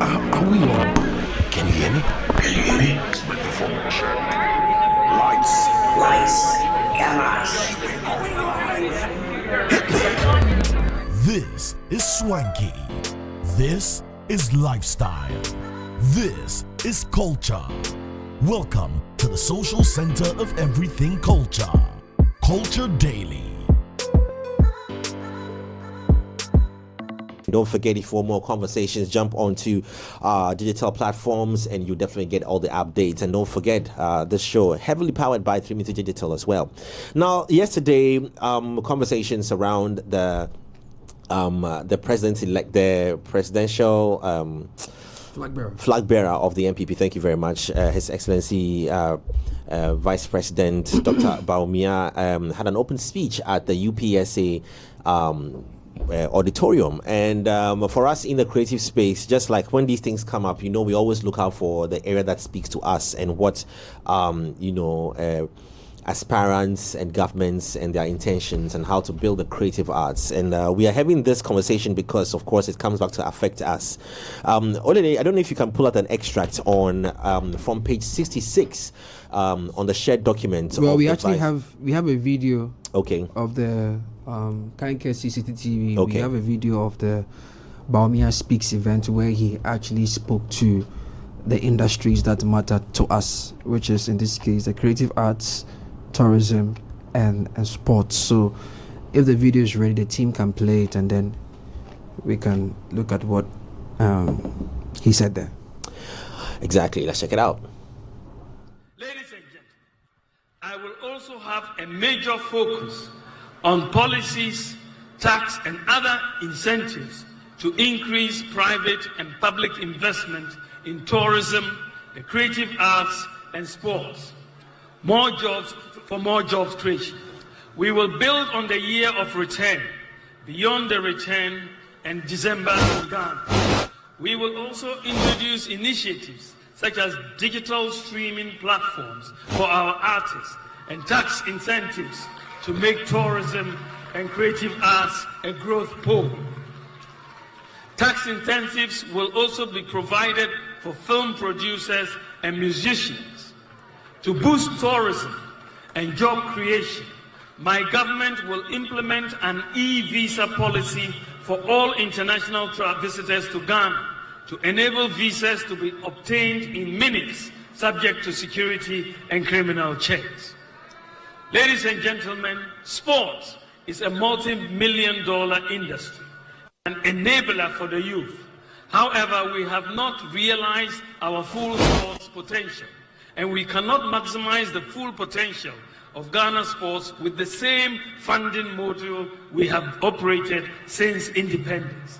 Are we on? Can you hear me? Can you hear me? Microphone check. Lights. Cameras. This is swanky. This is lifestyle. This is culture. Welcome to the social center of everything culture. Culture Daily. Don't forget, if for more conversations, jump onto digital platforms and you definitely get all the updates. And don't forget, this show heavily powered by 3 Meter Digital as well. Now, yesterday, conversations around the president-elect, the presidential flag bearer of the MPP. Thank you very much, His Excellency Vice President Dr. Bawumia had an open speech at the UPSA auditorium. And for us in the creative space, just like when these things come up, we always look out for the area that speaks to us and what aspirants and governments and their intentions and how to build the creative arts. And we are having this conversation because, of course, it comes back to affect us. Olele, I don't know if you can pull out an extract on from page 66 on the shared document. Well, we actually have a video. Okay. Of the Kanke CCTV. Okay. We have a video of the Bawumia Speaks event where he actually spoke to the industries that matter to us, which is in this case the creative arts, tourism, and sports. So if the video is ready, the team can play it and then we can look at what he said there. Exactly. Let's check it out. Ladies and gentlemen, I will also have a major focus on policies, tax, and other incentives to increase private and public investment in tourism, the creative arts, and sports. More jobs creation. We will build on the year of return, beyond the return, and December in Ghana. We will also introduce initiatives such as digital streaming platforms for our artists and tax incentives to make tourism and creative arts a growth pole. Tax incentives will also be provided for film producers and musicians. To boost tourism and job creation, my government will implement an e-visa policy for all international visitors to Ghana to enable visas to be obtained in minutes, subject to security and criminal checks. Ladies and gentlemen, sports is a multi-million-dollar industry, an enabler for the youth. However, we have not realized our full sports potential, and we cannot maximize the full potential of Ghana sports with the same funding model we have operated since independence.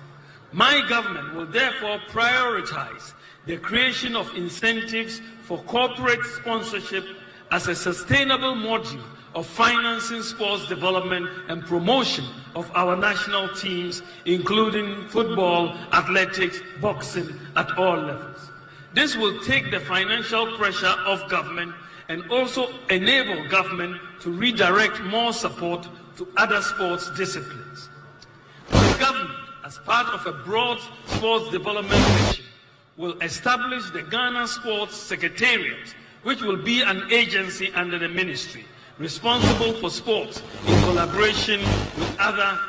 My government will therefore prioritize the creation of incentives for corporate sponsorship as a sustainable module of financing sports development and promotion of our national teams, including football, athletics, boxing at all levels. This will take the financial pressure off government and also enable government to redirect more support to other sports disciplines. The government, as part of a broad sports development mission, will establish the Ghana Sports Secretariat, which will be an agency under the ministry, responsible for sports in collaboration with other,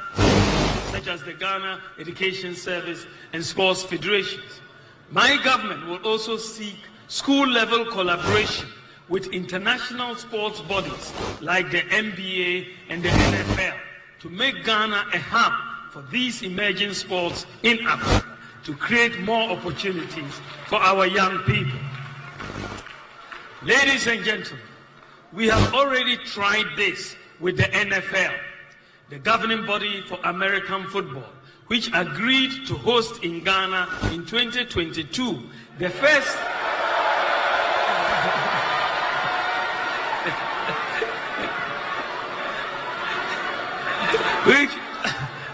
such as the Ghana Education Service and sports federations. My government will also seek school-level collaboration with international sports bodies like the NBA and the NFL to make Ghana a hub for these emerging sports in Africa, to create more opportunities for our young people. Ladies and gentlemen, we have already tried this with the NFL, the governing body for American football, which agreed to host in Ghana in 2022 the first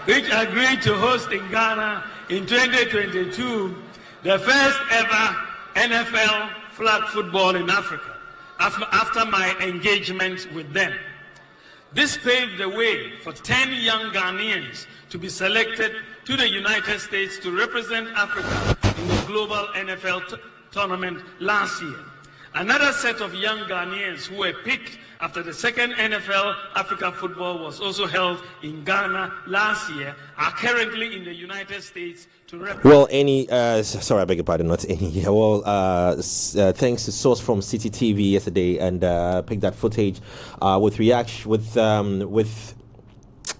which agreed to host in Ghana in 2022 the first ever NFL flag football in Africa after my engagement with them. This paved the way for 10 young Ghanaians to be selected to the United States to represent Africa in the global NFL tournament last year. Another set of young Ghanaians who were picked after the second NFL Africa football was also held in Ghana last year are currently in the United States to represent. Well, sorry, I beg your pardon, not any. Yeah, well, thanks to source from City TV yesterday, and picked that footage with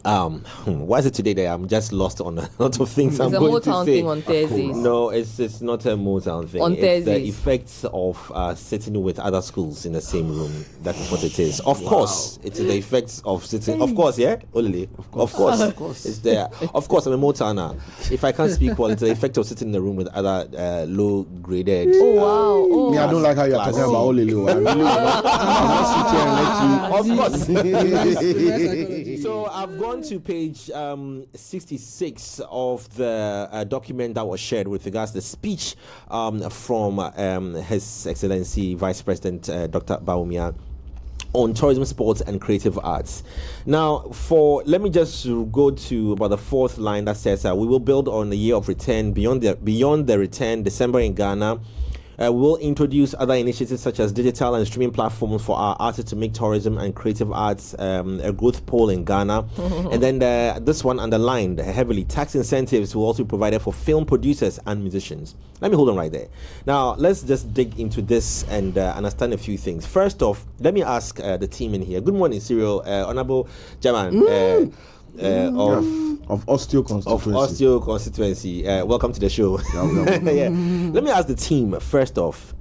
why is it today that I'm just lost on a lot of things I'm going to say? It's a Motown thing on Thursdays. No, it's not a Motown thing. On it's Thursdays. the effects of sitting with other schools in the same room. That is what it is. Of course, it's the effects of sitting. Of course, yeah, Olele. Of course, it's there. Of course, I'm a Motowner. If I can't speak well, it's the effect of sitting in the room with other low-graded. Oh wow! Oh. Me, I don't like how you're talking about Olele. Of course. So I've gone to page 66 of the document that was shared with regards to the speech from His Excellency Vice President Dr. Bawumia on tourism, sports, and creative arts. Now, let me just go to about the fourth line that says we will build on the year of return beyond the return, December in Ghana. We will introduce other initiatives such as digital and streaming platforms for our artists to make tourism and creative arts a growth pole in Ghana. And then this one underlined heavily, tax incentives will also be provided for film producers and musicians. Let me hold on right there. Now, let's just dig into this and understand a few things. First off, let me ask the team in here. Good morning, Cyril. Honorable Jaman. Of Osteo constituency. Welcome to the show. Yeah. Let me ask the team first off,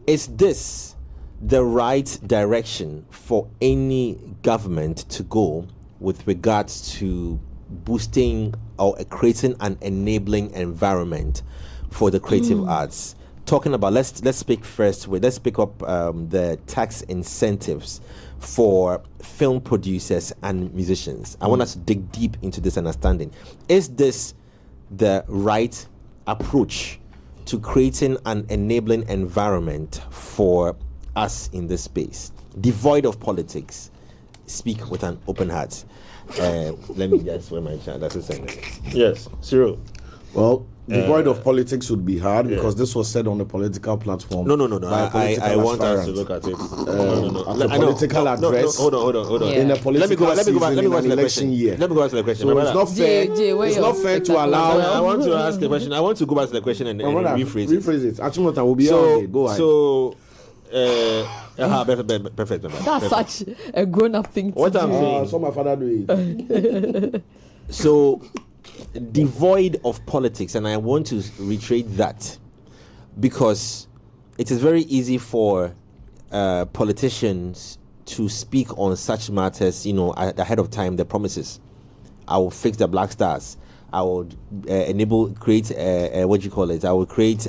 is this the right direction for any government to go with regards to boosting or creating an enabling environment for the creative arts? Talking about, let's pick up the tax incentives for film producers and musicians. I want us to dig deep into this understanding. Is this the right approach to creating an enabling environment for us in this space, devoid of politics? Speak with an open heart. Let me just wear my chat. That's the thing. Yes, Cyril. Well, devoid of politics would be hard because this was said on a political platform. No. I want us to look at it. No. As a political address. Hold on. Yeah. In a political Let me go back to the election question. year. Let me go back to the question. So it's not fair. It's not fair to allow. I want to ask a question. I want to go back to the question and rephrase it. Rephrase it. Achimota will be okay. Go ahead. Perfect. That's such a grown-up thing to What do. I'm saying. So my father do it. So, devoid of politics, and I want to reiterate that because it is very easy for politicians to speak on such matters, ahead of time. The promises, I will fix the black stars, I will create I will create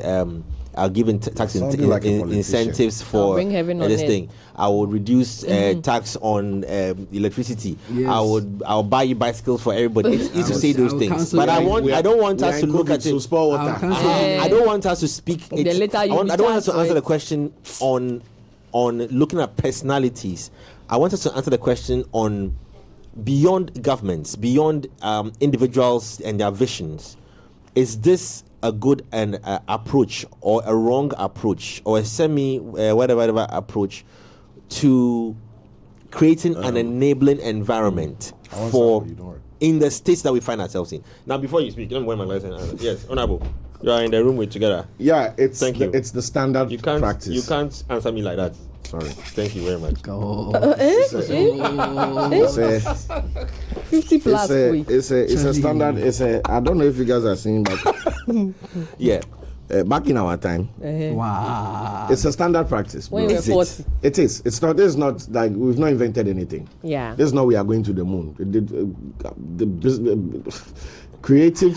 I'll give tax incentives for this thing. I would reduce tax on electricity. Yes. I'll buy you bicycles for everybody. It's easy to say those things, but I don't want us to look at it. I don't want us to speak. I don't want us to answer the question on looking at personalities. I want us to answer the question on beyond governments, beyond individuals and their visions. Is this a good approach or a wrong approach or a whatever approach to creating an enabling environment for in the states that we find ourselves in? Now, before you speak, let me wear my license. Yes, Honorable, you are in the room together. Yeah, it's Thank you. It's the standard practice. You can't answer me like that. Sorry. Thank you very much. 50 plus week. It's a standard. I don't know if you guys are seeing, but yeah. Back in our time, Wow. it's a standard practice. When you were 40. It is. It's not. This is not like we've not invented anything. Yeah. This is not we are going to the moon. Creative.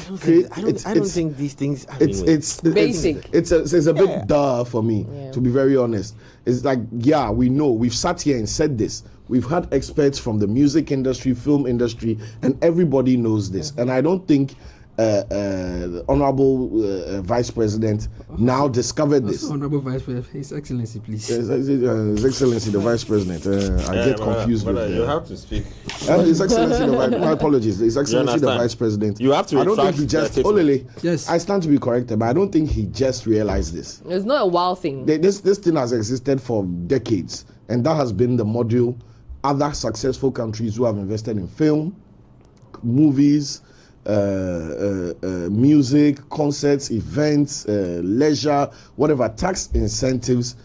I don't think these things. It's basic. It's a big duh for me, to be very honest. It's like, yeah, we know. We've sat here and said this. We've had experts from the music industry, film industry, and everybody knows this. And I don't think the Honorable Vice President now discovered this. Honorable Vice President, His Excellency, please. His Excellency, the Vice President. I get confused with you have to speak. His Excellency, my apologies. His Excellency, the Vice President. You have to. I don't think he just. Olele, yes. I stand to be corrected, but I don't think he just realized this. It's not a wild thing. This thing has existed for decades, and that has been the model. Other successful countries who have invested in film, movies, music, concerts, events, leisure, whatever, tax incentives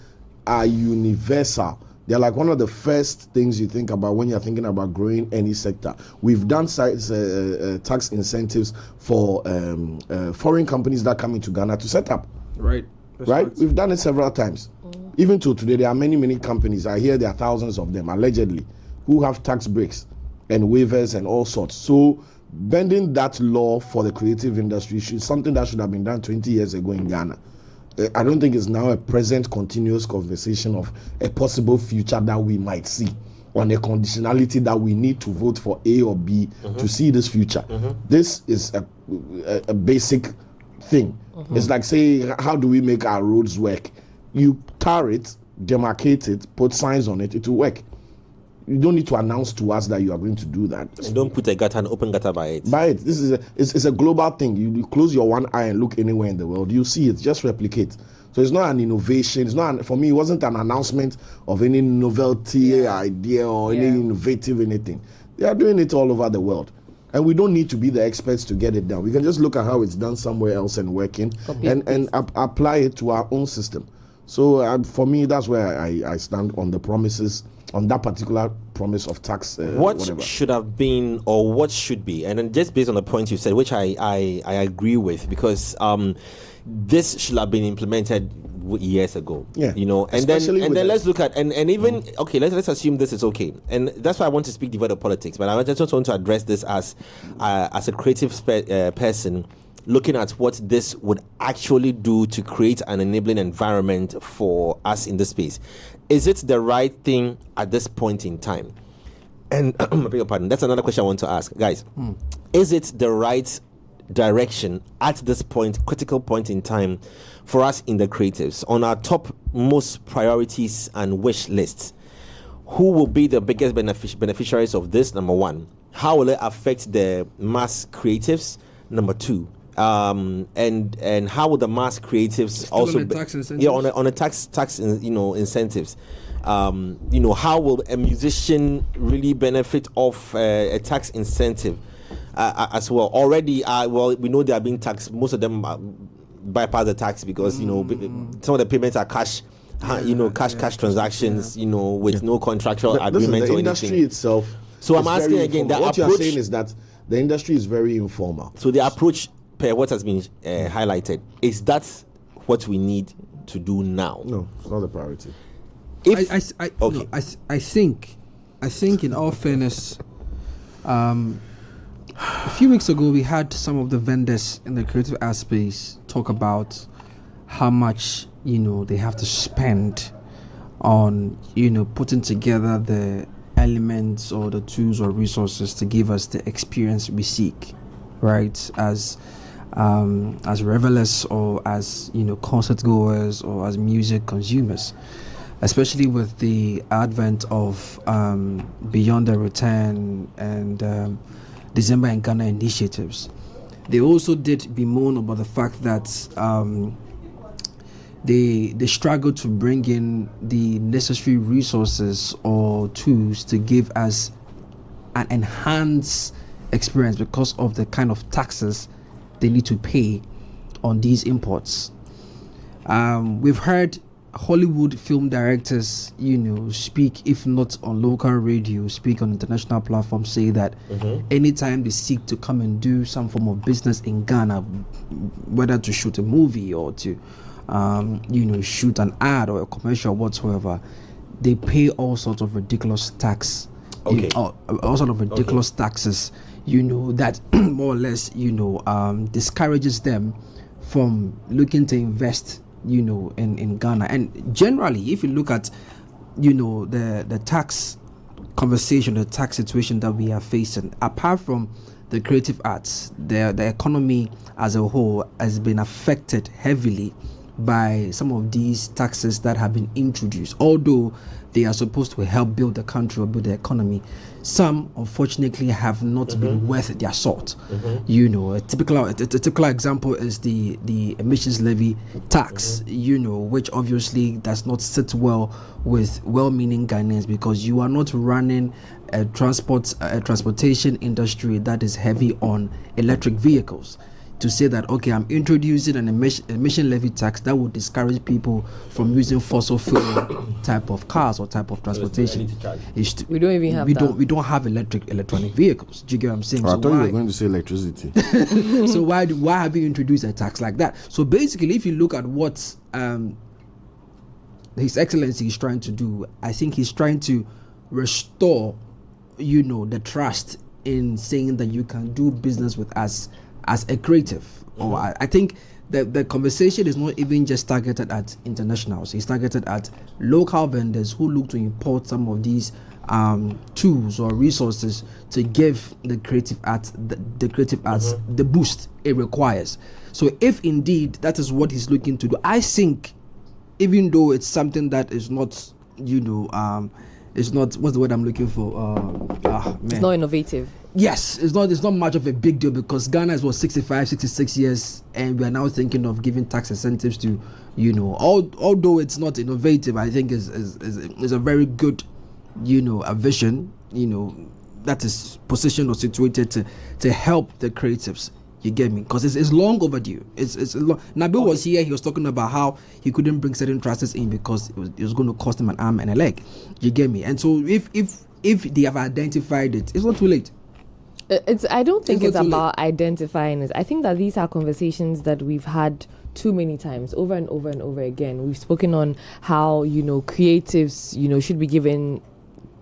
are universal. They're like one of the first things you think about when you're thinking about growing any sector. We've done tax incentives for foreign companies that come into Ghana to set up. Right. Right? We've done it several times. Even to today, there are many companies. I hear there are thousands of them, allegedly, who have tax breaks and waivers and all sorts. So bending that law for the creative industry is something that should have been done 20 years ago in Ghana. I don't think it's now a present continuous conversation of a possible future that we might see on a conditionality that we need to vote for A or B to see this future. This is a basic thing. It's like saying, how do we make our roads work? You tar it, demarcate it, put signs on it, it will work. You don't need to announce to us that you are going to do that. And don't put an open gutter by it. This is it's a global thing. You close your one eye and look anywhere in the world, you see it, just replicate. So it's not an innovation. It's not for me. It wasn't an announcement of any novelty idea or any innovative anything. They are doing it all over the world, and we don't need to be the experts to get it done. We can just look at how it's done somewhere else and working, and apply it to our own system. So for me, that's where I stand on the promises, on that particular promise of tax. What should have been or what should be, and then just based on the point you said, which I agree with, because this should have been implemented years ago. Yeah, you know, and then let's look at and even okay, let's assume this is okay, and that's why I want to speak divide of politics. But I just want to address this as a creative person, looking at what this would actually do to create an enabling environment for us in this space. Is it the right thing at this point in time? And I beg your pardon, that's another question I want to ask. Guys, is it the right direction at this critical point in time for us in the creatives? On our top most priorities and wish lists, who will be the biggest beneficiaries of this? Number one. How will it affect the mass creatives? Number two. And how will the mass creatives still also on the tax incentives? on a tax incentives? How will a musician really benefit off a tax incentive as well? Already, we know they are being taxed. Most of them bypass the tax because some of the payments are cash. Cash transactions. With no contractual agreement the or industry anything itself. So I'm asking again. What you are saying is that the industry is very informal. So the approach, per what has been highlighted, is that what we need to do now? No, it's not the priority. I think in all fairness, a few weeks ago we had some of the vendors in the creative art space talk about how much they have to spend on putting together the elements or the tools or resources to give us the experience we seek, right? As revelers or as concert goers or as music consumers, especially with the advent of Beyond the Return and December in Ghana initiatives. They also did bemoan about the fact that they struggled to bring in the necessary resources or tools to give us an enhanced experience because of the kind of taxes they need to pay on these imports. We've heard Hollywood film directors, speak, if not on local radio, speak on international platforms, say that anytime they seek to come and do some form of business in Ghana, whether to shoot a movie or to shoot an ad or a commercial whatsoever, they pay all sorts of ridiculous tax, all sorts of ridiculous taxes, that more or less discourages them from looking to invest in Ghana. And generally, if you look at the tax conversation, the tax situation that we are facing, apart from the creative arts, the economy as a whole has been affected heavily by some of these taxes that have been introduced. Although they are supposed to help build the country or build the economy, some unfortunately have not been worth their salt. You know, a typical example is the emissions levy tax, you know, which obviously does not sit well with well-meaning Ghanaians, because you are not running a transportation industry that is heavy on electric vehicles. To say that, okay, I'm introducing an emission levy tax that will discourage people from using fossil fuel type of cars or type of transportation. We don't even have we don't have electronic vehicles. Do you get what I'm saying? I thought you were going to say electricity. So why have you introduced a tax like that? So basically, if you look at what His Excellency is trying to do, I think he's trying to restore, you know, the trust in saying that you can do business with us as a creative. Or I think the conversation is not even just targeted at internationals. It's targeted at local vendors who look to import some of these tools or resources to give the creative arts the boost it requires. So if indeed that is what he's looking to do, I think, even though it's something that is not, you know, it's not, what's the word I'm looking for? It's not innovative. Yes, it's not much of a big deal, because Ghana is 66 years, and we are now thinking of giving tax incentives to, you know, although it's not innovative, I think is a very good, you know, a vision, you know, that is positioned or situated to help the creatives. You get me? Because it's long overdue. It's long. Nabil was here. He was talking about how he couldn't bring certain trusts in because it was going to cost him an arm and a leg. You get me? And so if they have identified it, it's not too late. I don't think it's about identifying it. I think that these are conversations that we've had too many times, over and over and over again. We've spoken on how, you know, creatives, you know, should be given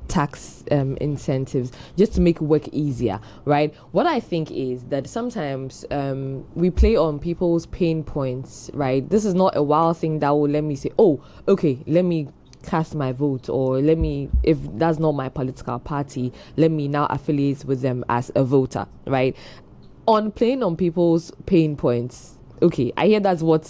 tax incentives just to make work easier, right? What I think is that sometimes we play on people's pain points, right? This is not a wild thing that will let me say, oh, okay, let me cast my vote, or let me, if that's not my political party, let me now affiliate with them as a voter, right? On playing on people's pain points, okay, I hear that's what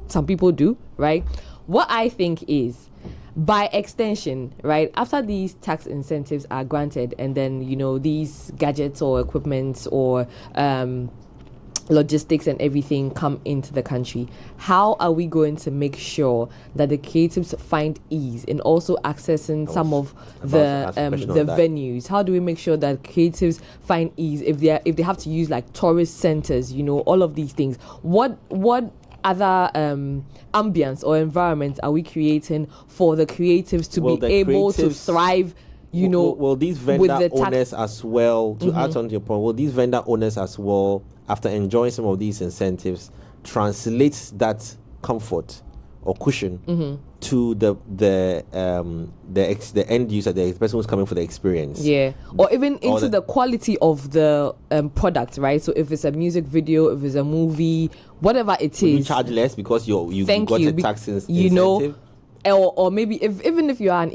some people do, right? What I think is, by extension, right, after these tax incentives are granted, and then, you know, these gadgets or equipment or logistics and everything come into the country, how are we going to make sure that the creatives find ease in also accessing some of the venues? How do we make sure that creatives find ease if they have to use like tourist centers, you know, all of these things? What other ambience or environment are we creating for the creatives to be able to thrive? You know, will these vendor owners as well, to add on to your point, will these vendor owners as well, after enjoying some of these incentives, translate that comfort or cushion to the end user, the person who's coming for the experience? Yeah, or even into the quality of the product, right? So if it's a music video, if it's a movie, whatever it is, you charge less because you got a tax incentive. You know, or maybe even if you are an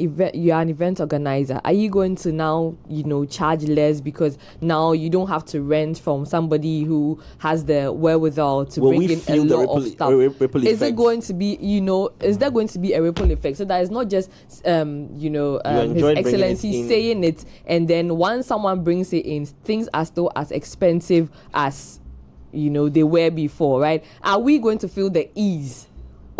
event organizer, are you going to now, you know, charge less because now you don't have to rent from somebody who has the wherewithal to bring in a lot of stuff? Is it going to be, you know, is there going to be a ripple effect? So that is not just you know, His Excellency saying it, and then once someone brings it in, things are still as expensive as, you know, they were before, right? Are we going to feel the ease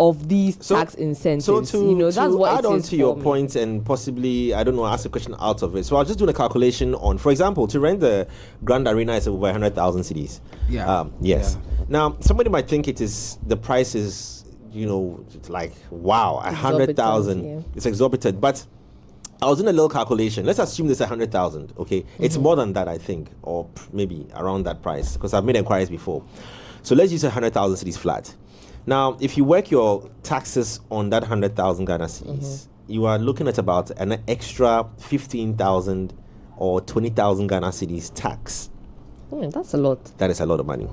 of these tax incentives? So to, you know, that's what add on to your point, and possibly, I don't know, ask a question out of it. So I'll just do a calculation on, for example, to rent the Grand Arena is over 100,000 cedis. Yeah. Yes. Yeah. Now, somebody might think the price is, you know, like, wow, 100,000. Yeah. It's exorbitant. But I was doing a little calculation. Let's assume there's 100,000. Okay. It's more than that, I think, or maybe around that price, because I've made inquiries before. So let's use 100,000 cedis flat. Now, if you work your taxes on that 100,000 Ghana cedis, you are looking at about an extra 15,000 or 20,000 Ghana cedis tax. That's a lot. That is a lot of money.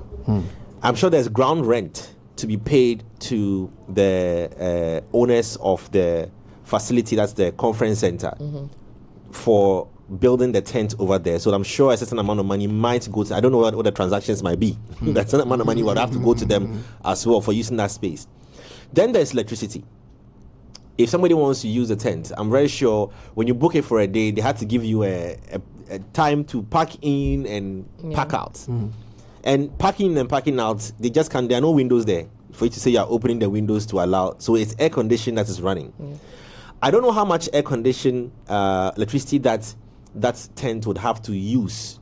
I'm sure there's ground rent to be paid to the owners of the facility, that's the conference center, for building the tent over there. So I'm sure a certain amount of money might go to, I don't know what the transactions might be. That certain amount of money would have to go to them as well for using that space. Then there's electricity. If somebody wants to use the tent, I'm very sure when you book it for a day, they had to give you a time to pack in and pack out. And packing in and packing out, they just can't, there are no windows there for you to say you're opening the windows to allow. So it's air conditioning that is running. I don't know how much air condition electricity that tent would have to use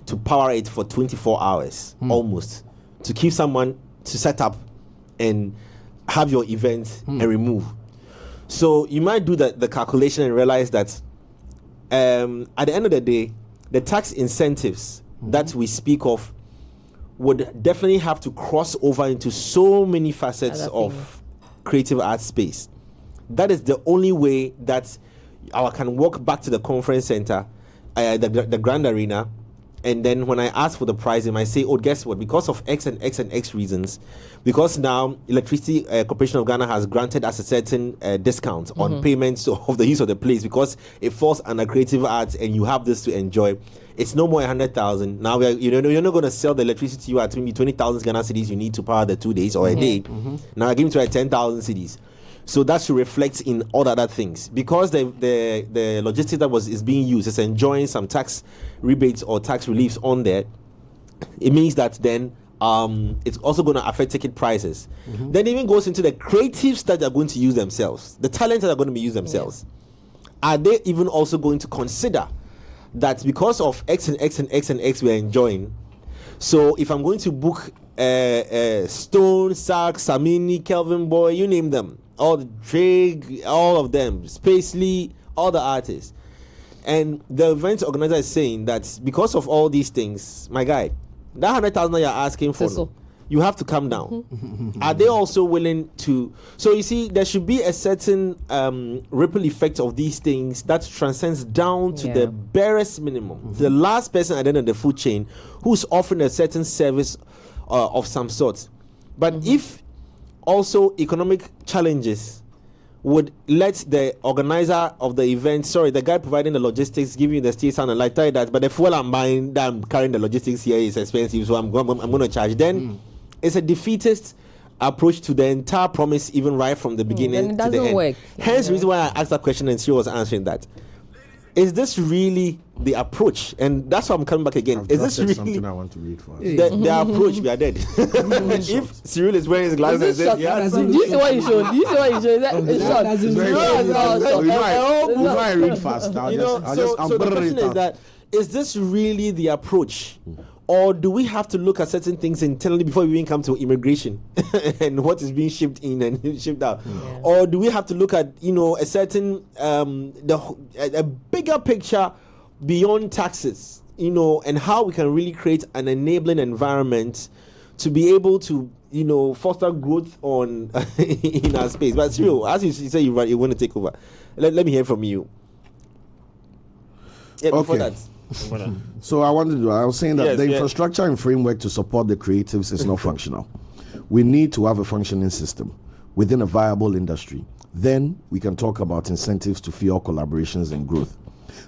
to power it for 24 hours almost, to keep someone to set up and have your event and remove. So you might do the calculation and realize that at the end of the day, the tax incentives that we speak of would definitely have to cross over into so many facets of creative art space. That is the only way that I can walk back to the conference center, the Grand Arena, and then when I ask for the price, they might say, oh, guess what? Because of X and X and X reasons, because now Electricity Corporation of Ghana has granted us a certain discount on payments of the use of the place because it falls under creative arts and you have this to enjoy. It's no more 100,000. Now you're not going to sell the electricity to you at maybe 20,000 Ghana cedis you need to power the 2 days or a day. Now I give it to you at 10,000 cedis. So that should reflect in all other things, because the logistics that is being used is enjoying some tax rebates or tax reliefs on there. It means that then it's also going to affect ticket prices. Then it even goes into the creatives that are going to use themselves, the talents that are going to be used themselves. Are they even also going to consider that because of X and X and X and X we're enjoying? So if I'm going to book Stone, Sack, Samini, Kelvin Boy, you name them, all the Drake, all of them, Spacely, all the artists, and the event organizer is saying that because of all these things, my guy, that 100,000 that you're asking for, you have to come down. Are they also willing to? So you see, there should be a certain ripple effect of these things that transcends down to the barest minimum, the last person at the end of the food chain who's offering a certain service of some sort. But if also economic challenges would let the organizer of the event, the guy providing the logistics, giving you the steel sound and light, tell you that, but the fuel I'm buying, that I'm carrying the logistics here is expensive, so I'm going to charge. Then it's a defeatist approach to the entire promise, even right from the beginning. And it doesn't to the end. work. Hence the reason why I asked that question and she was answering that. Is this really the approach? And that's why I'm coming back again. Is this really something I want to read for us? the approach? We are dead. If Cyril is wearing his glasses and says, Do you see what you showed? Do you see what you showed? Is that it's short? We might read fast. I'll so the question is that, is this really the approach? Or do we have to look at certain things internally before we even come to immigration and what is being shipped in and shipped out? Or do we have to look at, a certain a bigger picture beyond taxes, and how we can really create an enabling environment to be able to, foster growth on in our space? But Cyril, as you say, you want to take over. Let me hear from you. Yeah, before that. So I was saying that the infrastructure and framework to support the creatives is not functional. We need to have a functioning system within a viable industry. Then we can talk about incentives to fuel collaborations and growth.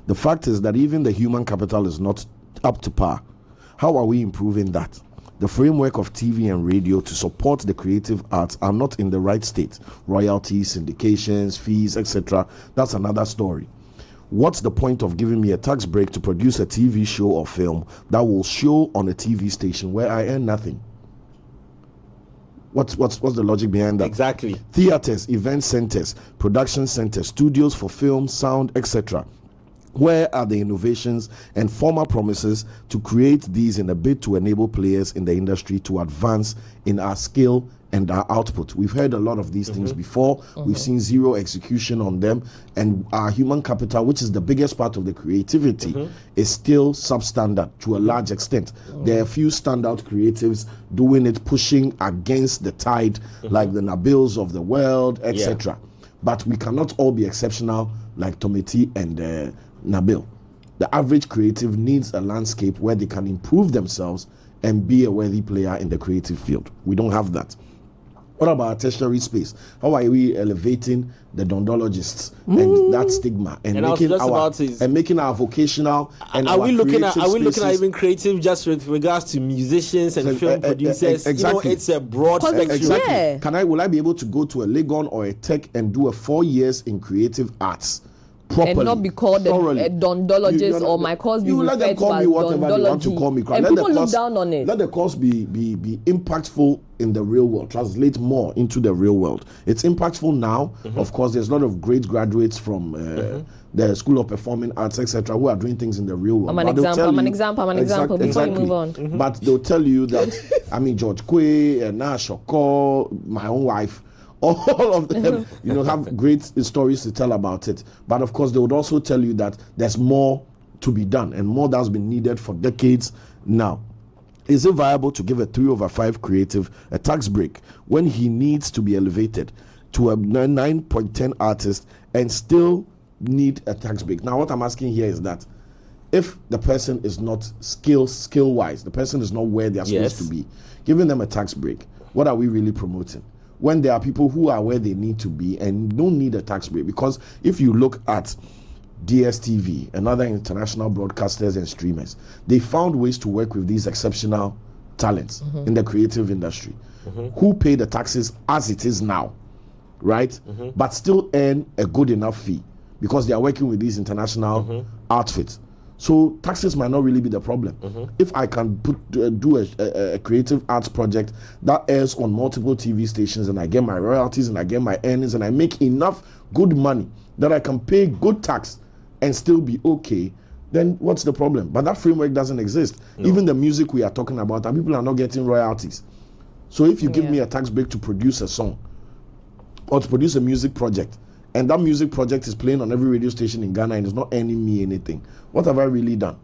The fact is that even the human capital is not up to par. How are we improving that? The framework of TV and radio to support the creative arts are not in the right state. Royalties, syndications, fees, etc. That's another story. What's the point of giving me a tax break to produce a TV show or film that will show on a TV station where I earn nothing? What's the logic behind that? Exactly. Theaters, event centers, production centers, studios for film, sound, etc. Where are the innovations and former promises to create these in a bid to enable players in the industry to advance in our skill and our output? We've heard a lot of these things before. We've seen zero execution on them, and our human capital, which is the biggest part of the creativity, is still substandard to a large extent. There are a few standout creatives doing it, pushing against the tide, like the Nabils of the world, etc. But we cannot all be exceptional like Tometi and Nabil. The average creative needs a landscape where they can improve themselves and be a worthy player in the creative field. We don't have that. What about tertiary space? How are we elevating the dondologists and that stigma and making our vocational and are we looking at spaces, even creative just with regards to musicians and film producers? Exactly. It's a broad spectrum. Exactly. Yeah. Will I be able to go to a Legon or a Tech and do a 4 years in creative arts? Properly, and not be called a dondologist or my course be let them call me whatever they want to call me. And people look down on it. Let the course be impactful in the real world, translate more into the real world. It's impactful now. Of course, there's a lot of great graduates from the School of Performing Arts, etc., who are doing things in the real world. I'm an example before you move on. But they'll tell you that, George Quay, Nash Oko, my own wife, all of them, have great stories to tell about it. But of course, they would also tell you that there's more to be done and more that's been needed for decades now. Is it viable to give a 3/5 creative a tax break when he needs to be elevated to a 9.10 artist and still need a tax break? Now, what I'm asking here is that if the person is not skill-wise, the person is not where they're supposed to be, giving them a tax break, what are we really promoting? When there are people who are where they need to be and don't need a tax break. Because if you look at DSTV and other international broadcasters and streamers, they found ways to work with these exceptional talents in the creative industry who pay the taxes as it is now, right? But still earn a good enough fee because they are working with these international outfits. So taxes might not really be the problem. If I can do a creative arts project that airs on multiple TV stations and I get my royalties and I get my earnings and I make enough good money that I can pay good tax and still be okay, then what's the problem? But that framework doesn't exist. No. Even the music we are talking about, and people are not getting royalties. So if you give me a tax break to produce a song or to produce a music project, and that music project is playing on every radio station in Ghana and it's not earning me anything, what have I really done?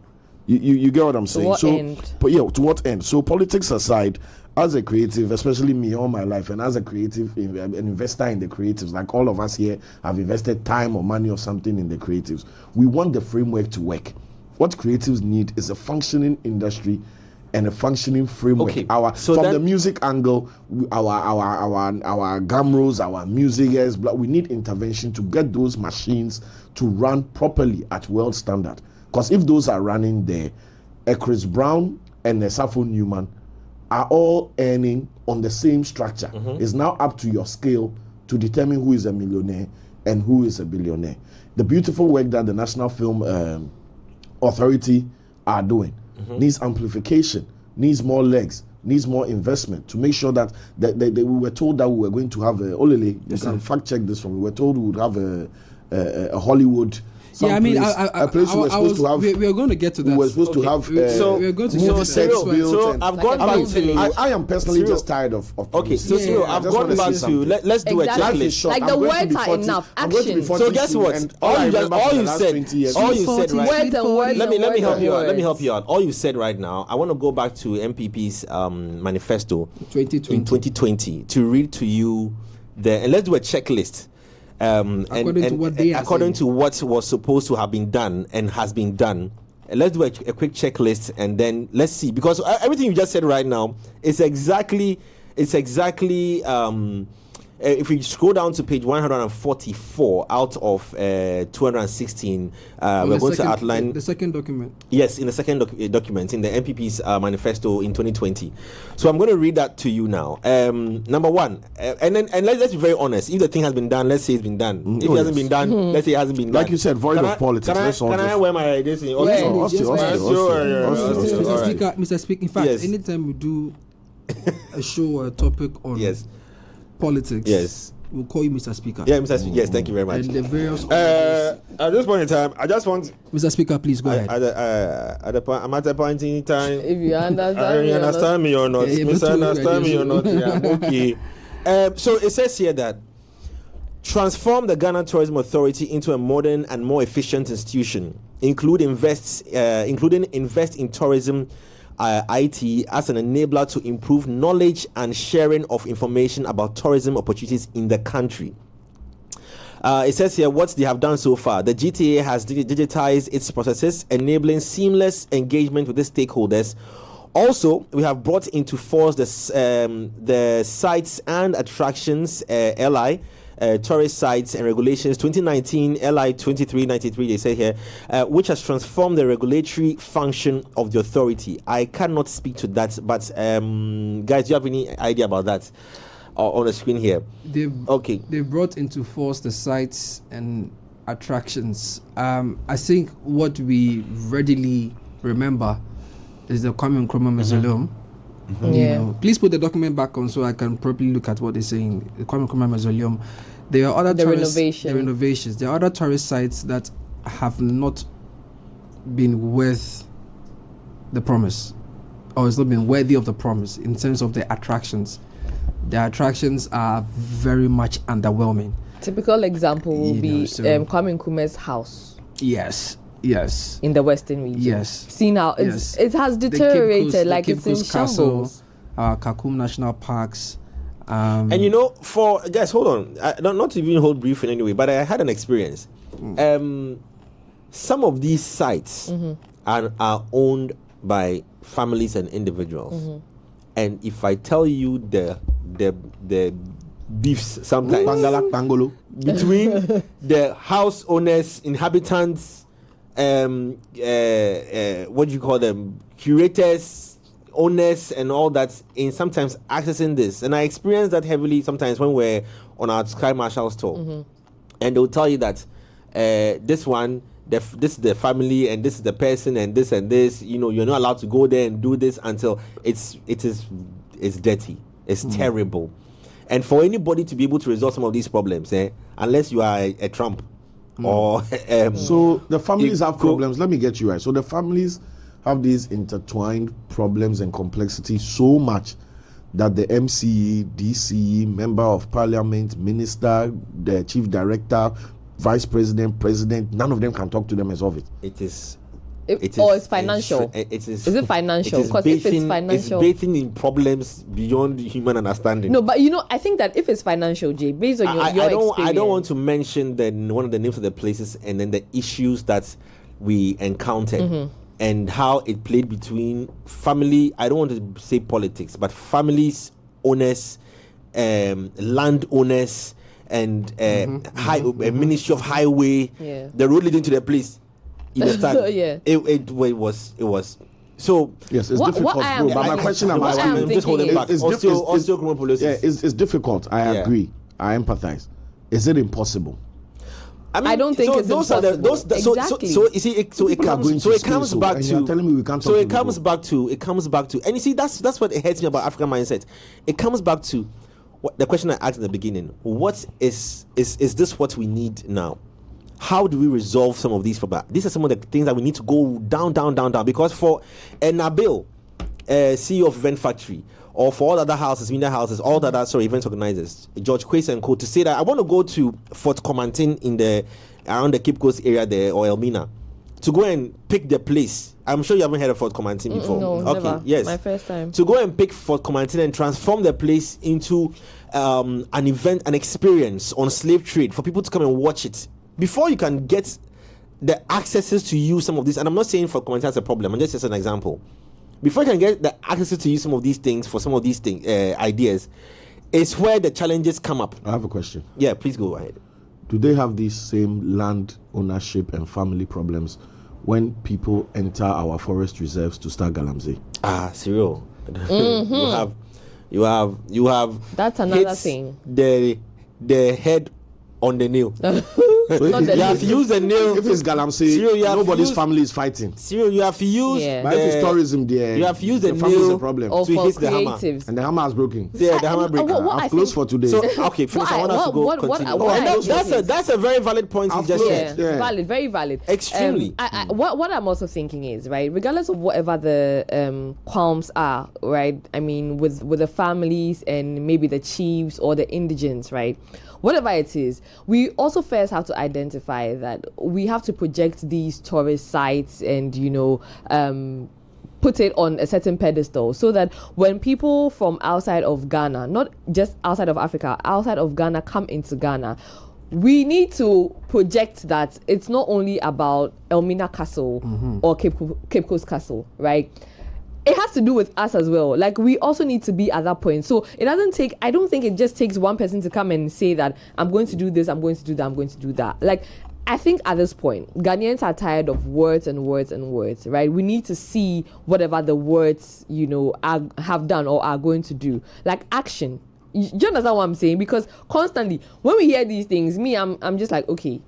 You get what I'm saying? To what end? But to what end? So politics aside, as a creative, especially me all my life, and as a creative, an investor in the creatives, like all of us here have invested time or money or something in the creatives, we want the framework to work. What creatives need is a functioning industry and a functioning framework. Okay. From the music angle, our gamros, our musicians, we need intervention to get those machines to run properly at world standard. Because if those are running there, a Chris Brown and a Safo Newman are all earning on the same structure. It's now up to your scale to determine who is a millionaire and who is a billionaire. The beautiful work that the National Film Authority are doing needs amplification, needs more legs, needs more investment to make sure that we were told that we were going to have Olele, you can fact check this from, we were told we would have a Hollywood. We are going to get to that. We were supposed to have. We're going to get to So I've gone back to. I am personally just tired of. Okay, so I've gone back to. Let's do a checklist. Like the words are enough. Action. So guess what? All you said right. Let me help you out. Let me help you out. All you said right now. I want to go back to MPP's manifesto in 2020 to read to you and let's do a checklist. According to what was supposed to have been done and has been done. Let's do a quick checklist and then let's see, because everything you just said right now is exactly if we scroll down to page 144 out of 216, we're going to outline the second document. Yes, in the second document in the MPP's manifesto in 2020. So I'm going to read that to you now. Number one, and let's be very honest. If the thing has been done, let's say it's been done. If it hasn't been done, let's say it hasn't been done. Like you said, void of politics. Can I wear my this thing? Mr. Speaker, in fact, anytime we do a show or a topic on politics, we'll call you Mr. Speaker. Yeah, Mr. Speaker. Yes, thank you very much. And the various at this point in time, I just want Mr. Speaker, please go ahead. I'm at a point in time. If you understand me or not, misunderstand me or not, okay. So it says here that transform the Ghana Tourism Authority into a modern and more efficient institution, including invest in tourism. IT as an enabler to improve knowledge and sharing of information about tourism opportunities in the country. It says here what they have done so far. The GTA has digitized its processes, enabling seamless engagement with the stakeholders Also, we have brought into force the sites and attractions LI. Tourist sites and regulations 2019 LI 2393 they say here, which has transformed the regulatory function of the authority. I cannot speak to that, but guys, do you have any idea about that on the screen here? They've brought into force the sites and attractions. I think what we readily remember is the Kwame Nkrumah Mausoleum. Please put the document back on so I can properly look at what they're saying. The Kwame Nkrumah Mausoleum. There are other renovations. There are other tourist sites that have not been worth the promise, or it's not been worthy of the promise in terms of the attractions. The attractions are very much underwhelming. Typical example will be Kwame Nkrumah's house. Yes. In the Western region. Yes. See now, it has deteriorated, like it's in shambles. Kakum National Parks. And for guys, hold on. Not to even hold brief in any way, but I had an experience. Some of these sites are owned by families and individuals, and if I tell you the beefs sometimes between the house owners, inhabitants, what do you call them, curators, owners, and all that, in sometimes accessing this. And I experienced that heavily sometimes when we're on our Sky Marshal's tour, and they'll tell you that this one, this is the family, and this is the person, and this, you're not allowed to go there and do this until it's dirty, it's terrible. And for anybody to be able to resolve some of these problems, unless you are a Trump or so the families have problems. Let me get you right. So the families have these intertwined problems and complexity so much that the MCE, DCE, member of parliament, minister, the chief director, vice president, president, none of them can talk to them and solve it. It's financial. Is it financial? Because if it's financial, it's bathing in problems beyond human understanding. No, but I think that if it's financial, Jay, based on your experience, I don't want to mention one of the names of the places and then the issues that we encountered. And how it played between family, I don't want to say politics, but families, owners, land owners, and Ministry of Highway, the road leading to the place. You understand? It was. So yes, it's difficult, bro. But my question, I'm just holding back. It's difficult. I agree. I empathize. Is it impossible? I don't think it's impossible. Exactly. So you see, it comes back to. You're telling me we can't. So it comes back to. And you see, that's what hurts me about African mindset. It comes back to the question I asked in the beginning. What is this what we need now? How do we resolve some of these problems? These are some of the things that we need to go down. Because for Nabil, CEO of Event Factory, or for all other houses, media houses, all the other event organizers, George Quays and Co, to say that I want to go to Fort Comantin around the Cape Coast area there, or Elmina, to go and pick the place. I'm sure you haven't heard of Fort Comantin before. No, never. Yes, my first time. To go and pick Fort Comantin and transform the place into an event, an experience on slave trade for people to come and watch it. Before you can get the accesses to use some of this, and I'm not saying Fort Comantin is a problem, I'm just as an example. Before you can get the access to use some of these things for some of these ideas, is where the challenges come up. I have a question. Yeah, please go ahead. Do they have these same land ownership and family problems when people enter our forest reserves to start Galamsey? Cyril. You have. That's another thing. The head on the nail. You have to use the nail. If it's Galamsey, nobody's family is fighting. Cyril, you have to use. But if it's tourism there, you have to use the nail. The problem. Or to for hit the hammer. And the hammer is broken. Yeah, the hammer breaker. I'm close for today. So okay, finish. I want us to go continue. That's a very valid point you just said. Valid, very valid. Extremely. What I'm also thinking is, right, regardless of whatever the qualms are, right, I mean, with the families and maybe the chiefs or the indigents, right, whatever it is, we also first have to identify that we have to project these tourist sites and, put it on a certain pedestal so that when people from outside of Ghana, not just outside of Africa, outside of Ghana come into Ghana, we need to project that it's not only about Elmina Castle or Cape Coast Castle, right? it has to do with us as well. Like, we also need to be at that point. So it doesn't take, I don't think it just takes one person to come and say that I'm going to do this, I'm going to do that, I'm going to do that. Like, I think at this point, Ghanaians are tired of words and words and words, right? We need to see whatever the words, you know, have done or are going to do. Like, action. Do you understand what I'm saying? Because constantly, when we hear these things, I'm just like, okay,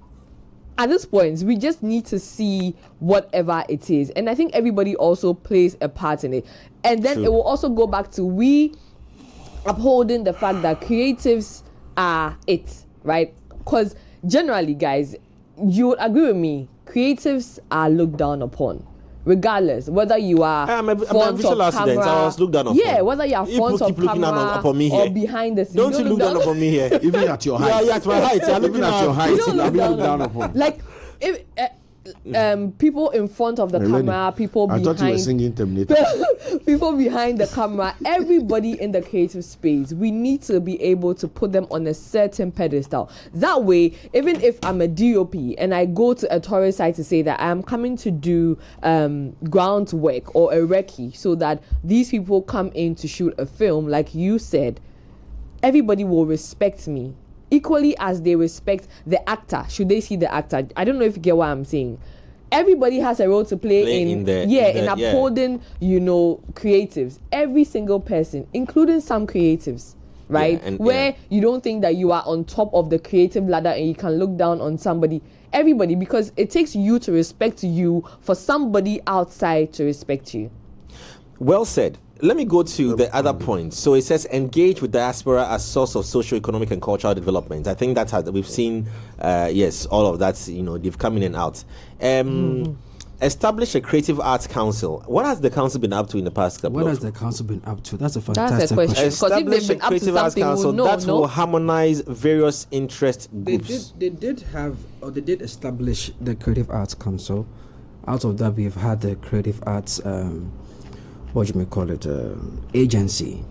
at this point, we just need to see whatever it is. And I think everybody also plays a part in it. And then it will also go back to we upholding the fact that creatives are it, right? Because generally, guys, you would agree with me, creatives are looked down upon. Regardless, whether you are I'm a visual accident. I was looked down upon. Yeah, whether you are front of camera upon me or here. behind the scene. Don't you look down upon me here? Even at your height. Yeah, at my height. You're looking at your height. You don't You're look being down looked down upon. Like, if people in front of the camera, people I behind. thought you were singing Terminator. People behind the camera, everybody in the creative space, we need to be able to put them on a certain pedestal. That way, even if I'm a DOP and I go to a tourist site to say that I'm coming to do groundwork or a recce so that these people come in to shoot a film, like you said, everybody will respect me equally as they respect the actor. Should they see the actor? I don't know if you get what I'm saying. Everybody has a role to play in upholding, you know, creatives. Every single person, including some creatives, right? You don't think that you are on top of the creative ladder and you can look down on somebody. Everybody, because it takes you to respect you for somebody outside to respect you. Well said. Let me go to the other point. So it says engage with diaspora as source of socio-economic and cultural development. I think that's how we've seen, yes, all of that, you know, they've come in and out. Establish a creative arts council. What has the council been up to in the past couple What of has the council been up to? That's a fantastic question. question. Establish a creative arts council that will harmonize various interest groups. They did establish the Creative Arts Council. Out of that, we've had the Creative Arts agency,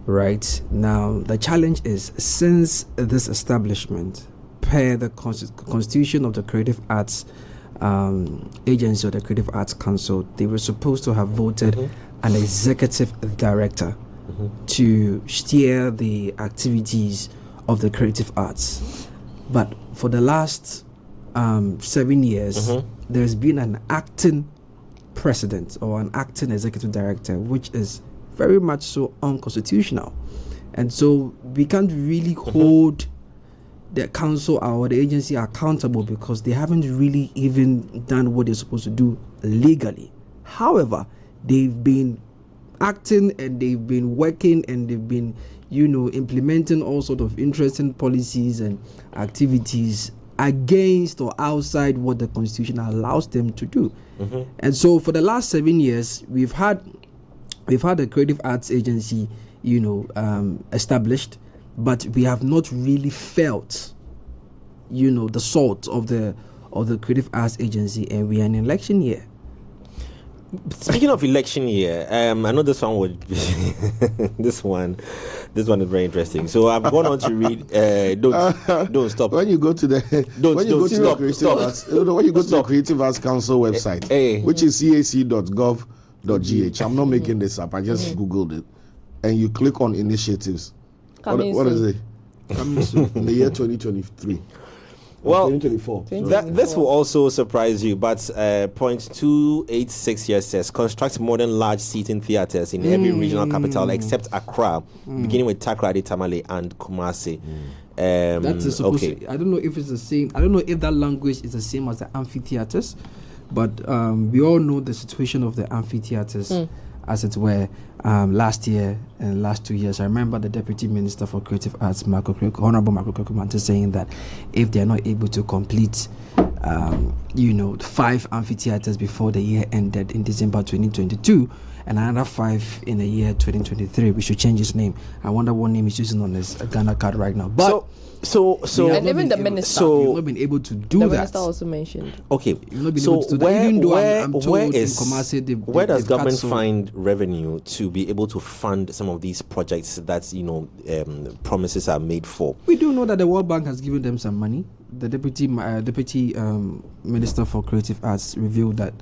right? Now the challenge is, since this establishment, per the constitution of the Creative Arts agency or the Creative Arts Council, they were supposed to have voted an executive director to steer the activities of the creative arts. But for the last 7 years, there's been an acting president or an acting executive director, which is very much so unconstitutional. And so we can't really hold the council or the agency accountable because they haven't really even done what they're supposed to do legally. However, they've been acting and they've been working and they've been, you know, implementing all sort of interesting policies and activities against or outside what the constitution allows them to do. And so for the last 7 years, we've had a creative arts agency, you know, established, but we have not really felt, you know, the salt of the creative arts agency, and we are in election year. Speaking of election year, I know this one would be this one is very interesting. So I've gone on to read. Don't stop. When you go to the Creative Arts Council website, which is cac.gov.gh. I'm not making this up. I just googled it, and you click on initiatives. What is it? Coming soon in the year 2023. Well, 2024. This will also surprise you, but point 286 here says construct modern large seating theatres in every regional capital except Accra, beginning with Takoradi, Tamale, and Kumasi. That's supposed to, I don't know if it's the same. I don't know if that language is the same as the amphitheatres, but we all know the situation of the amphitheatres, as it were, last year and last 2 years. I remember the Deputy Minister for Creative Arts, Honorable Marco Krekumante, saying that if they're not able to complete, 5 amphitheatres before the year ended in December 2022, and another 5 in the year 2023, we should change his name. I wonder what name he's using on his Ghana card right now. But so and even the minister, we've not been able to do the that. minister also mentioned. Okay, so where does government find revenue to be able to fund some of these projects that promises are made for? We do know that the World Bank has given them some money. the deputy minister for creative arts revealed that,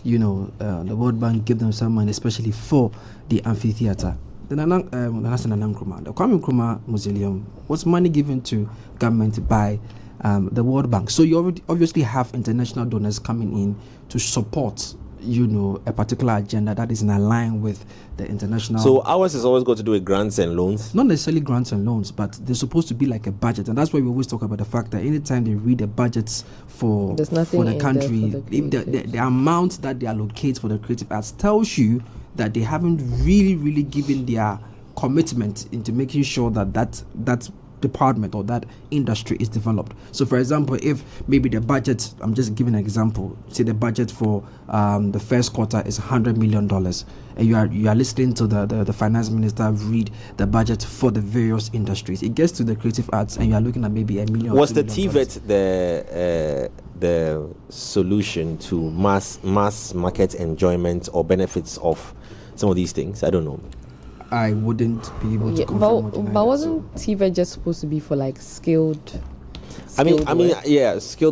the World Bank gave them some money, especially for the amphitheater. The Kwame Nkrumah Mausoleum was money given to government by the World Bank. So you already obviously have international donors coming in to support, a particular agenda that is in line with the international. So ours is always going to do with grants and loans? Not necessarily grants and loans, but they're supposed to be like a budget. And that's why we always talk about the fact that anytime they read the budgets for the country, the amount that they allocate for the creative arts tells you that they haven't really given their commitment into making sure that department or that industry is developed. So for example, if maybe the budget, I'm just giving an example, say the budget for the first quarter is $100 million, and you are listening to the finance minister read the budget for the various industries, it gets to the creative arts and you are looking at maybe $1 million. Was the TVET the solution to mass market enjoyment or benefits of some of these things? I don't know. I wouldn't be able to confirm. But wasn't TV just supposed to be for like skilled skilled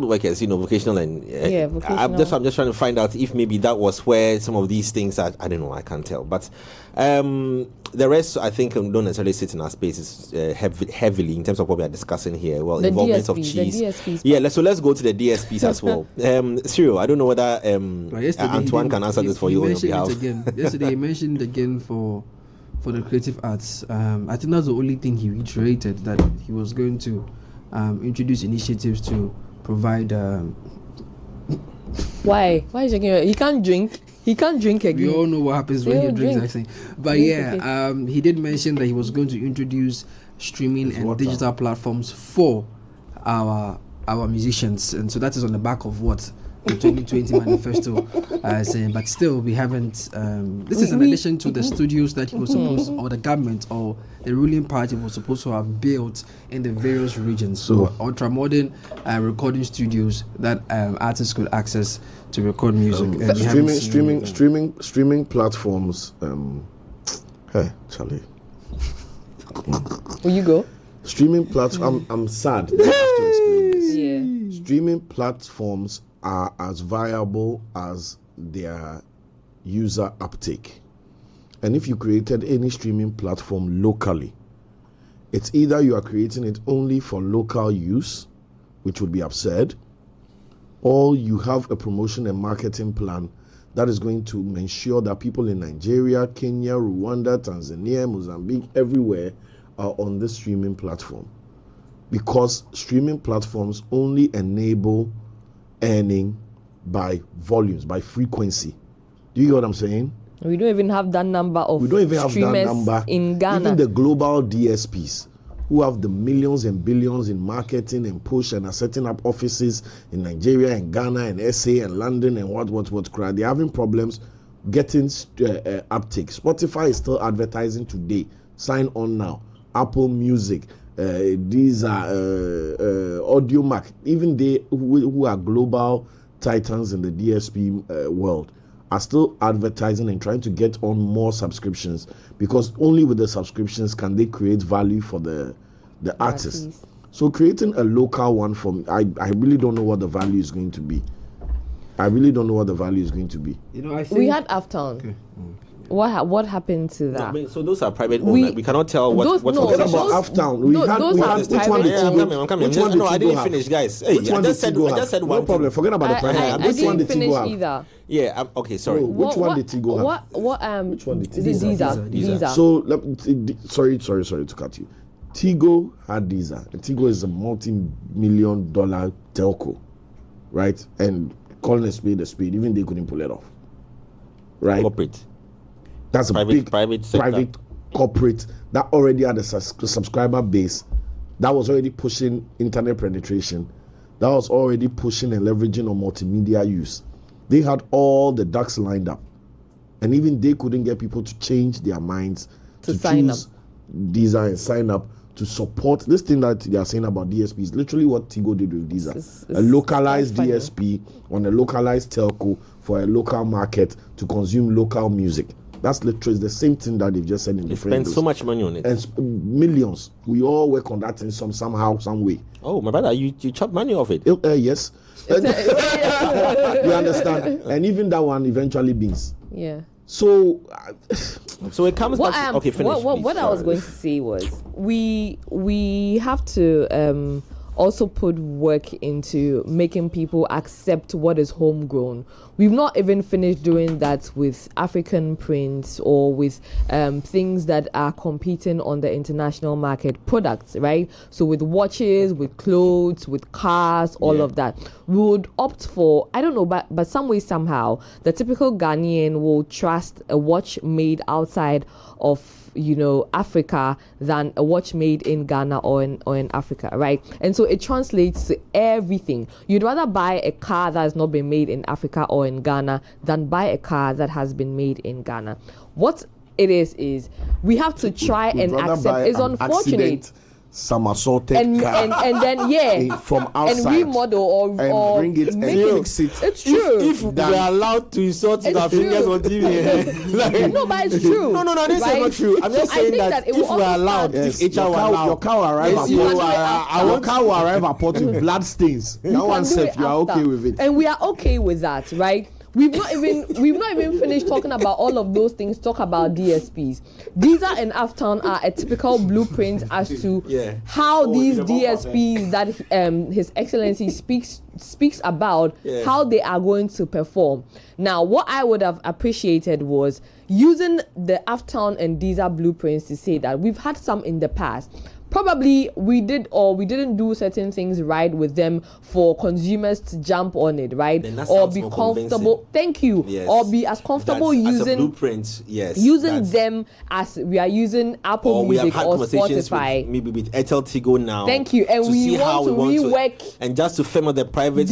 workers, vocational and vocational. I'm just trying to find out if maybe that was where some of these things are. I don't know, I can't tell. But the rest, I think, don't necessarily sit in our spaces heavily in terms of what we are discussing here. Well, the involvement DSP, of cheese. The DSPs, so let's go to the DSPs as well. Cyril, I don't know whether Antoine can answer this for you on your behalf. Yesterday he mentioned again for the creative arts. I think that's the only thing he reiterated, that he was going to introduce initiatives to provide. Why is he? He can't drink. He can't drink again. We all know what happens when he drinks, actually. But he did mention that he was going to introduce streaming and digital platforms for our musicians, and so that is on the back of what the 2020 manifesto saying. But still, we haven't. This is in addition to the studios that he was supposed, or the government or the ruling party was supposed to have built in the various regions. So ultra modern recording studios that artists could access to record music. Streaming platforms. Hey, Charlie. Will you go? Streaming platform. I'm sad that I have to explain this. Yeah. Streaming platforms are as viable as their user uptake. And if you created any streaming platform locally, it's either you are creating it only for local use, which would be absurd, or you have a promotion and marketing plan that is going to ensure that people in Nigeria, Kenya, Rwanda, Tanzania, Mozambique, everywhere are on this streaming platform. Because streaming platforms only enable earning by volumes, by frequency. Do you get what I'm saying? We don't even have that number of streamers in Ghana. Even the global DSPs, who have the millions and billions in marketing and push and are setting up offices in Nigeria and Ghana and SA and London and what, they're having problems getting uptake. Spotify is still advertising today. Sign on now. Apple Music. These are AudioMac, even they who are global titans in the DSP world are still advertising and trying to get on more subscriptions, because only with the subscriptions can they create value for the artists. So creating a local one I really don't know what the value is going to be. I think we had Uptown. Okay. What happened to that? So those are private owned. We cannot tell what's forget about Uptown. We had which one did Tigo? I'm coming. No, I didn't finish, guys. Hey, which one did Tigo have? I just said one. No problem. Forget about the private. Which one did Tigo have? Either. Yeah. Okay. Sorry. Which one did Tigo have? Which one did Tigo have? Deezer. So sorry to cut you. Tigo had Deezer. Tigo is a multi-million-dollar telco, right? And calling a spade, even they couldn't pull it off, right? Corporate. That's a big private corporate that already had a subscriber base, that was already pushing internet penetration, that was already pushing and leveraging on multimedia use. They had all the ducks lined up, and even they couldn't get people to change their minds to choose Deezer and sign up to support this thing that they are saying about DSP. Is literally what Tigo did with Deezer. A localized DSP on a localized telco for a local market to consume local music. That's literally the same thing that they've just said in They different spend ways. so much money on it. And millions. We all work on that in somehow, some way. Oh, my brother, you chop money off it. Yes. You understand? And even that one eventually beans. Yeah. So it comes back to, okay, finish. What I was going to say was we have to also put work into making people accept what is homegrown. We've not even finished doing that with African prints or with things that are competing on the international market products, right? So with watches, with clothes, with cars, all of that. We would opt for, I don't know, but some way, somehow, the typical Ghanaian will trust a watch made outside of Africa than a watch made in Ghana or in Africa, right? And so it translates to everything. You'd rather buy a car that has not been made in Africa or in Ghana than buy a car that has been made in Ghana. What it is we have to try and accept. It's unfortunate. Some assaulted car and then from outside and remodel or bring it make and it. fix it. It's true. If we are allowed to insult our fingers on TV, no, but it's true. No, this is not true. I'm just saying that if we are allowed, if HR were allowed, your car will arrive at your car will arrive at port with blood stains. That one said you are okay with it, and we are okay with that, right? We've not even finished talking about all of those things. Talk about DSPs. Deezer and Aftown are a typical blueprint as to how these DSPs that His Excellency speaks about, how they are going to perform. Now, what I would have appreciated was using the Aftown and Deezer blueprints to say that we've had some in the past. Probably we did or we didn't do certain things right with them for consumers to jump on it, right? Or be comfortable. Thank you. Yes. Or be as comfortable using as a blueprint. Yes. Using them as we are using Apple Music or Spotify. Maybe with Airtel Tigo now. Thank you. And we want to rework and just to firm up the private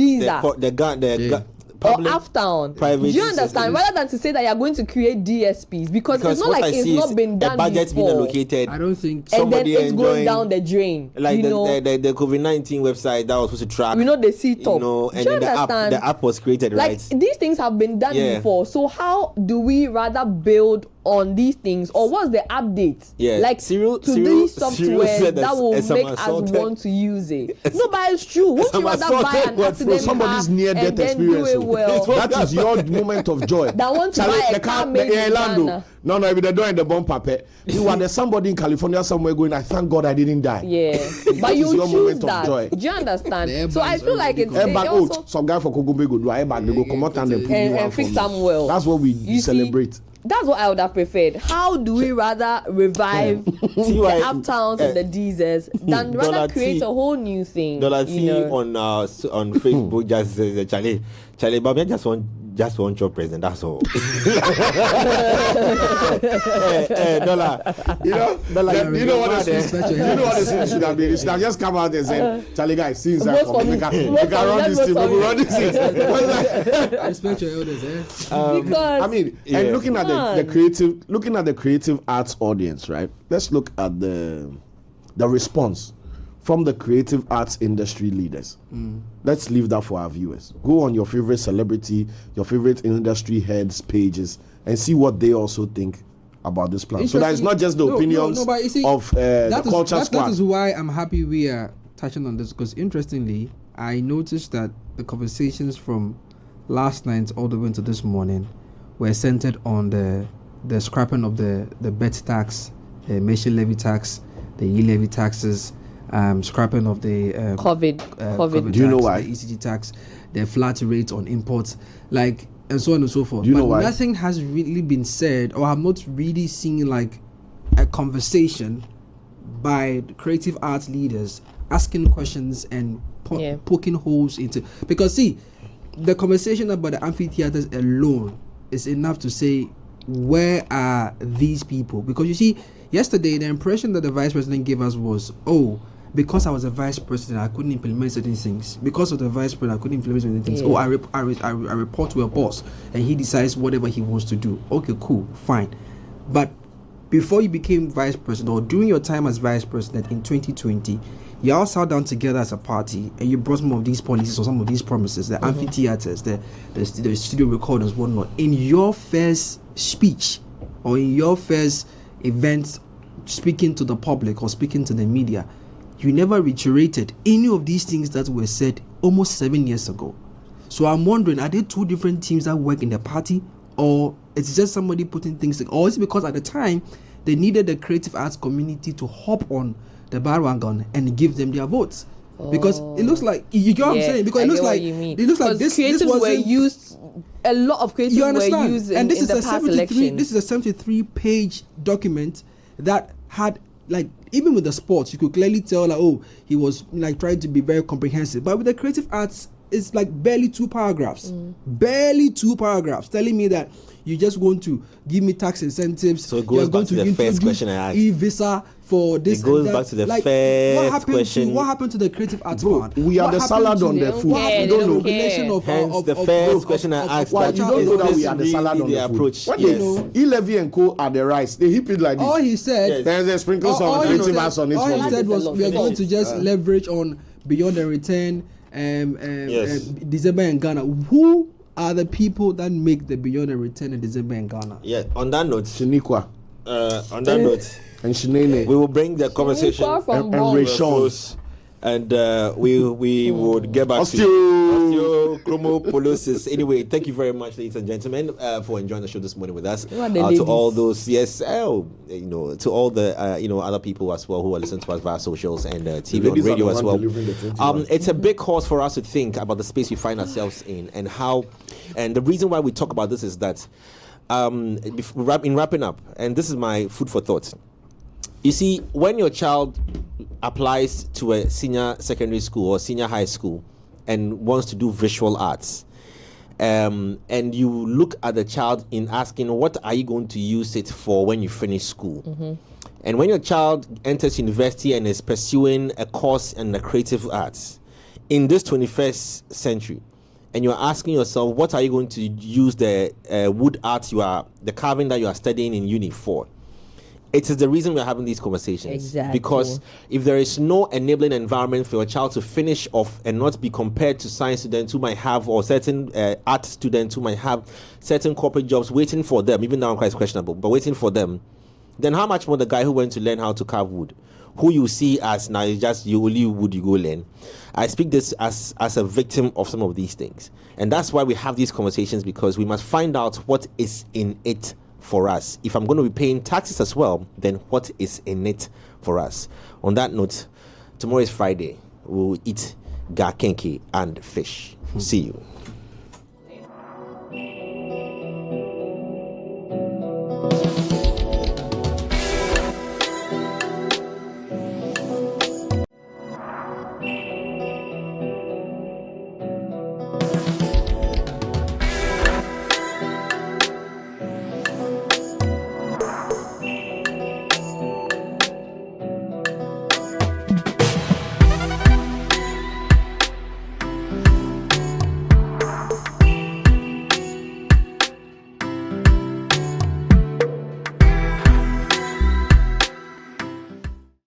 or Aftown. Do you understand? Rather than to say that you're going to create DSPs, because it's not like it's not been done budget's before. Been allocated. I don't think. And then it's going down the drain. Like the COVID-19 website that was supposed to track. The C-top. And then the app was created, like, right? These things have been done before. So how do we rather build on these things, or what's the update? Like these software that will make us want to use it. No, but it's true. Would you rather buy an accident somebody's near-death experience? That is your moment of joy. That want to buy a car made in Ghana. No, if they're doing the bomb paper, you are there's somebody in California somewhere going, I thank God I didn't die. Yeah, but you choose that. Do you understand? So I feel like it's also some guy for Kogombe go do airbag, they go come out and fix them well. That's what we celebrate. That's what I would have preferred. How do we rather revive the Uptowns and the Deezers than rather create a whole new thing? On Facebook just says Charlie, but I just want your present. That's all. Dollar. You know what the should have been? It should have just come out and said, Charlie guys, since I come, we can run this team. We run this team. Respect your elders, Because I mean, and looking at the creative arts audience, right? Let's look at the response from the creative arts industry leaders. Let's leave that for our viewers. Go on your favorite celebrity, your favorite industry heads pages, and see what they also think about this plan. So that is not just the opinions of the culture squad. That is why I'm happy we are touching on this, because interestingly, I noticed that the conversations from last night all the way into this morning were centered on the scrapping of the bet tax, the emission levy tax, the e-levy taxes, scrapping of the COVID. Do you know why? The ECG tax, the flat rate on imports, like, and so on and so forth. Do you know why? Nothing has really been said, or I'm not really seeing like a conversation by the creative arts leaders asking questions and poking holes into, because see, the conversation about the amphitheaters alone is enough to say, where are these people? Because you see, yesterday the impression that the vice president gave us was, because I was a vice president, I couldn't implement certain things. Because of the vice president, I couldn't implement certain things. I report to a boss, and he decides whatever he wants to do. Okay, cool, fine. But before you became vice president, or during your time as vice president in 2020, you all sat down together as a party, and you brought some of these policies or some of these promises, the amphitheaters, the studio recordings, whatnot. In your first speech, or in your first event speaking to the public or speaking to the media, you never reiterated any of these things that were said almost 7 years ago. So I'm wondering, are there two different teams that work in the party, or it's just somebody putting things, or is it because at the time they needed the creative arts community to hop on the bandwagon and give them their votes? Because it looks like, you get what I'm saying? Because it looks like this creatives were used. A lot of creatives were used and this in is the past election. This is a 73-page document that had, like, even with the sports, you could clearly tell, like, oh, he was like trying to be very comprehensive. But with the creative arts, it's like barely 2 paragraphs. Barely 2 paragraphs telling me that you just want to give me tax incentives. So it goes back to the first question I asked. E-visa for this. It goes back to the first question. What happened to the creative arts part? We are the salad on the food. They You don't know. Hence the first question I asked. Why you don't know that we are the really salad on the the food? approach. When Yes. E-Levy and Co are the rice, they heap it like this. All he said, Yes. There's a sprinkle some all creative arts on it. all he for said me. was we are going to just leverage on Beyond the Return, Yes. December in Ghana. Who are the people that make the Beyond the Return in December in Ghana? Yeah. On that note, Shaniqua on that note, and Shinene we will bring the conversation from and Rayshon. and we would get back to osteochromopolysis. Anyway, thank you very much, ladies and gentlemen, for enjoying the show this morning with us. To all those, to all the other people as well who are listening to us via socials and TV and radio as well. It's a big cause for us to think about the space we find ourselves in and how, and the reason why we talk about this is that in wrapping up, and this is my food for thought. You see, when your child applies to a senior secondary school or senior high school and wants to do visual arts, and you look at the child in asking, what are you going to use it for when you finish school? And when your child enters university and is pursuing a course in the creative arts in this 21st century, and you're asking yourself, what are you going to use the wood art the carving that you are studying in uni for? It is the reason we're having these conversations. Exactly. Because if there is no enabling environment for your child to finish off and not be compared to science students who might have, or certain art students who might have certain corporate jobs waiting for them, even now I'm quite questionable, but waiting for them, then how much more the guy who went to learn how to carve wood, who you see as now is just you only wood you go learn. I speak this as a victim of some of these things. And that's why we have these conversations, because we must find out what is in it for us. If I'm going to be paying taxes as well, then what is in it for us? On that note, tomorrow is Friday. We'll eat gakenke and fish. See you.